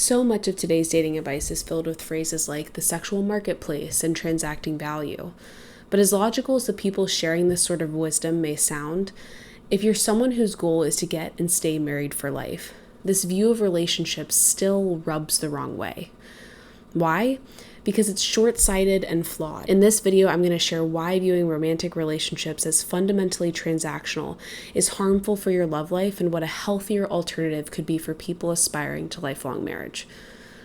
So much of today's dating advice is filled with phrases like the sexual marketplace and transacting value. But as logical as the people sharing this sort of wisdom may sound, if you're someone whose goal is to get and stay married for life, this view of relationships still rubs the wrong way. Why? Because it's short-sighted and flawed. In this video, I'm going to share why viewing romantic relationships as fundamentally transactional is harmful for your love life and what a healthier alternative could be for people aspiring to lifelong marriage.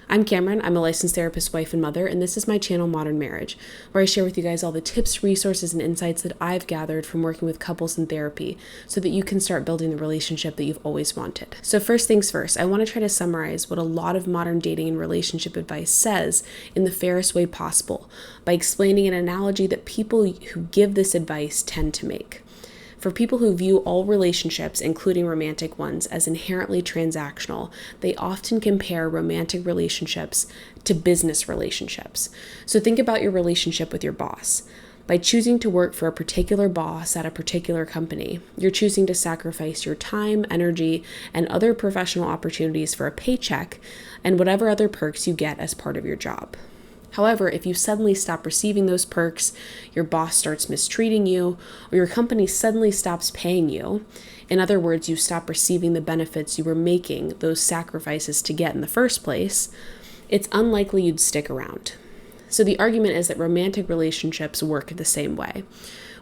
I'm Cameron. I'm a licensed therapist, wife, and mother, and this is my channel, Modern Marriage, where I share with you guys all the tips, resources, and insights that I've gathered from working with couples in therapy so that you can start building the relationship that you've always wanted. So first things first, I want to try to summarize what a lot of modern dating and relationship advice says in the fairest way possible by explaining an analogy that people who give this advice tend to make. For people who view all relationships, including romantic ones, as inherently transactional, they often compare romantic relationships to business relationships. So think about your relationship with your boss. By choosing to work for a particular boss at a particular company, you're choosing to sacrifice your time, energy, and other professional opportunities for a paycheck and whatever other perks you get as part of your job. However, if you suddenly stop receiving those perks, your boss starts mistreating you, or your company suddenly stops paying you, in other words, you stop receiving the benefits you were making those sacrifices to get in the first place, it's unlikely you'd stick around. So the argument is that romantic relationships work the same way.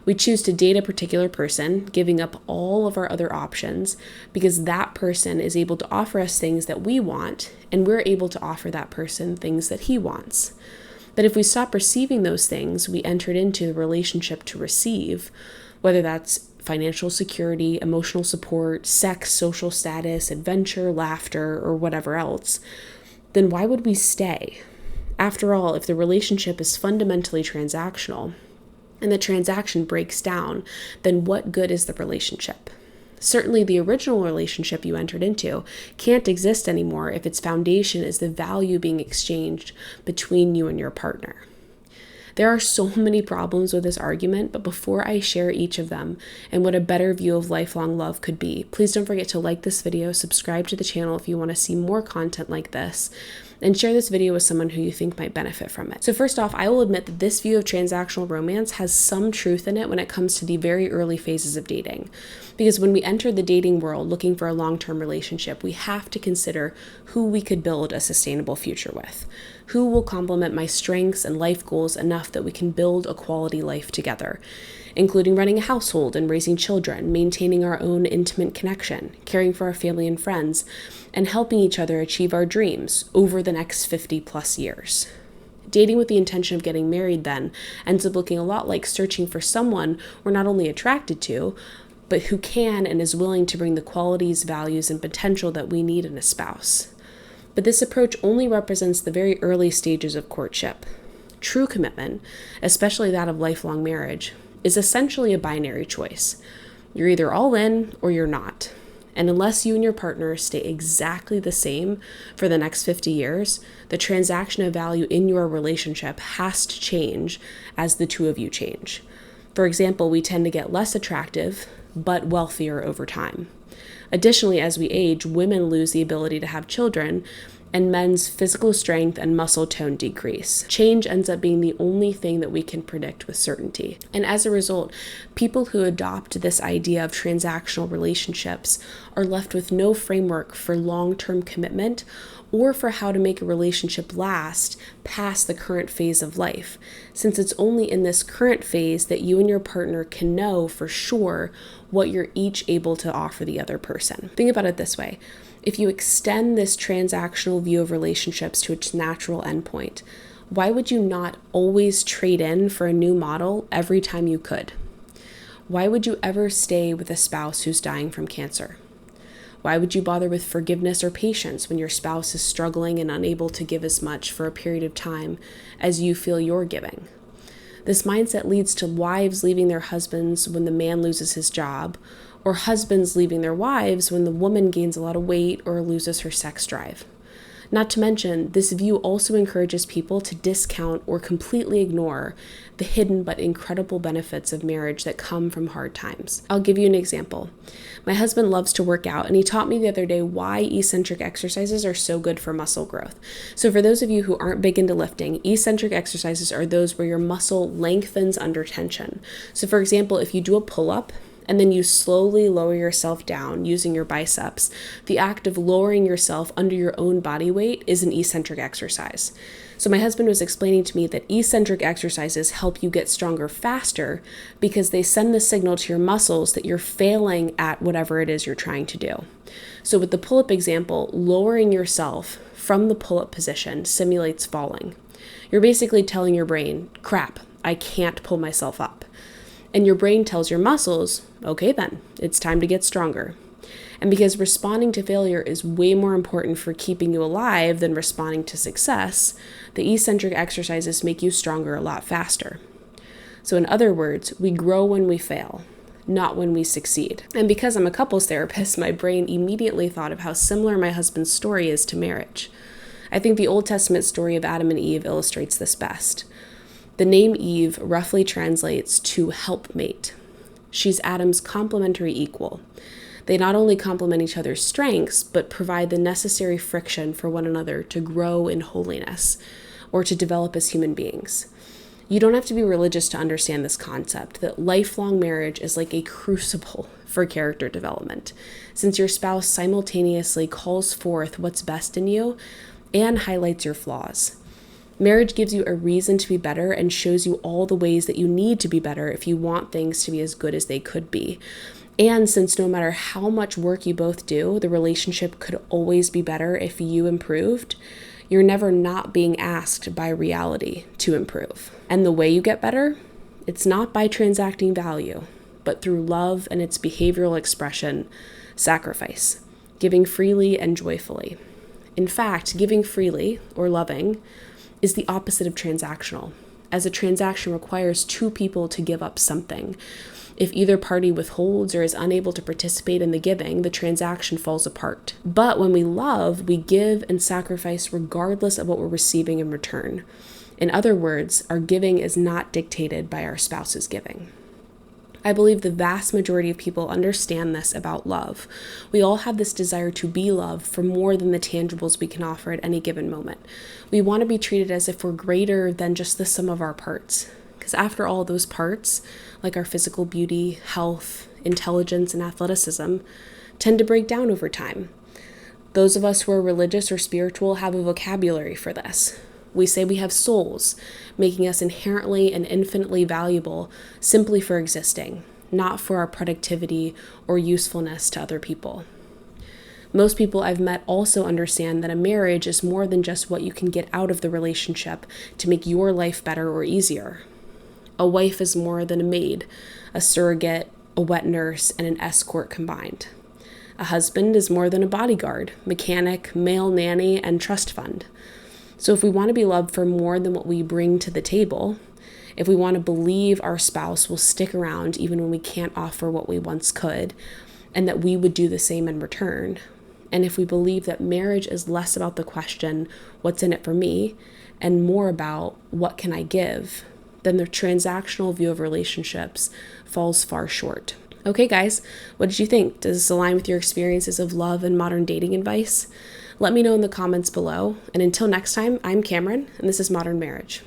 We choose to date a particular person, giving up all of our other options, because that person is able to offer us things that we want, and we're able to offer that person things that he wants. But if we stop receiving those things we entered into the relationship to receive, whether that's financial security, emotional support, sex, social status, adventure, laughter, or whatever else, then why would we stay? After all, if the relationship is fundamentally transactional, and the transaction breaks down, then what good is the relationship? Certainly, the original relationship you entered into can't exist anymore if its foundation is the value being exchanged between you and your partner. There are so many problems with this argument, but before I share each of them and what a better view of lifelong love could be, please don't forget to like this video, subscribe to the channel if you want to see more content like this, and share this video with someone who you think might benefit from it. So first off, I will admit that this view of transactional romance has some truth in it when it comes to the very early phases of dating. Because when we enter the dating world looking for a long-term relationship, we have to consider who we could build a sustainable future with. Who will complement my strengths and life goals enough that we can build a quality life together, including running a household and raising children, maintaining our own intimate connection, caring for our family and friends, and helping each other achieve our dreams over the next 50 plus years. Dating with the intention of getting married then ends up looking a lot like searching for someone we're not only attracted to, but who can and is willing to bring the qualities, values, and potential that we need in a spouse. But this approach only represents the very early stages of courtship. True commitment, especially that of lifelong marriage, is essentially a binary choice. You're either all in or you're not. And unless you and your partner stay exactly the same for the next 50 years, the transaction of value in your relationship has to change as the two of you change. For example, we tend to get less attractive, but wealthier over time. Additionally, as we age, women lose the ability to have children, and men's physical strength and muscle tone decrease. Change ends up being the only thing that we can predict with certainty. And as a result, people who adopt this idea of transactional relationships are left with no framework for long-term commitment or for how to make a relationship last past the current phase of life, since it's only in this current phase that you and your partner can know for sure what you're each able to offer the other person. Think about it this way. If you extend this transactional view of relationships to its natural endpoint, why would you not always trade in for a new model every time you could? Why would you ever stay with a spouse who's dying from cancer? Why would you bother with forgiveness or patience when your spouse is struggling and unable to give as much for a period of time as you feel you're giving? This mindset leads to wives leaving their husbands when the man loses his job, or husbands leaving their wives when the woman gains a lot of weight or loses her sex drive. Not to mention, this view also encourages people to discount or completely ignore the hidden but incredible benefits of marriage that come from hard times. I'll give you an example. My husband loves to work out, and he taught me the other day why eccentric exercises are so good for muscle growth. So for those of you who aren't big into lifting, eccentric exercises are those where your muscle lengthens under tension. So for example, if you do a pull-up, and then you slowly lower yourself down using your biceps, the act of lowering yourself under your own body weight is an eccentric exercise. So my husband was explaining to me that eccentric exercises help you get stronger faster because they send the signal to your muscles that you're failing at whatever it is you're trying to do. So with the pull-up example, lowering yourself from the pull-up position simulates falling. You're basically telling your brain, crap, I can't pull myself up. And your brain tells your muscles, okay then, it's time to get stronger. And because responding to failure is way more important for keeping you alive than responding to success, the eccentric exercises make you stronger a lot faster. So in other words, we grow when we fail, not when we succeed. And because I'm a couples therapist, my brain immediately thought of how similar my husband's story is to marriage. I think the Old Testament story of Adam and Eve illustrates this best. The name Eve roughly translates to helpmate. She's Adam's complementary equal. They not only complement each other's strengths, but provide the necessary friction for one another to grow in holiness or to develop as human beings. You don't have to be religious to understand this concept, that lifelong marriage is like a crucible for character development, since your spouse simultaneously calls forth what's best in you and highlights your flaws. Marriage gives you a reason to be better and shows you all the ways that you need to be better if you want things to be as good as they could be. And since no matter how much work you both do, the relationship could always be better if you improved, you're never not being asked by reality to improve. And the way you get better, it's not by transacting value, but through love and its behavioral expression, sacrifice, giving freely and joyfully. In fact, giving freely, or loving, is the opposite of transactional, as a transaction requires two people to give up something. If either party withholds or is unable to participate in the giving, the transaction falls apart. But when we love, we give and sacrifice regardless of what we're receiving in return. In other words, our giving is not dictated by our spouse's giving. I believe the vast majority of people understand this about love. We all have this desire to be loved for more than the tangibles we can offer at any given moment. We want to be treated as if we're greater than just the sum of our parts. Because after all, those parts, like our physical beauty, health, intelligence, and athleticism, tend to break down over time. Those of us who are religious or spiritual have a vocabulary for this. We say we have souls, making us inherently and infinitely valuable simply for existing, not for our productivity or usefulness to other people. Most people I've met also understand that a marriage is more than just what you can get out of the relationship to make your life better or easier. A wife is more than a maid, a surrogate, a wet nurse, and an escort combined. A husband is more than a bodyguard, mechanic, male nanny, and trust fund. So if we want to be loved for more than what we bring to the table, if we want to believe our spouse will stick around even when we can't offer what we once could, and that we would do the same in return, and if we believe that marriage is less about the question, what's in it for me, and more about what can I give, then the transactional view of relationships falls far short. Okay, guys, what did you think? Does this align with your experiences of love and modern dating advice? Let me know in the comments below. And until next time, I'm Cameron, and this is Modern Marriage.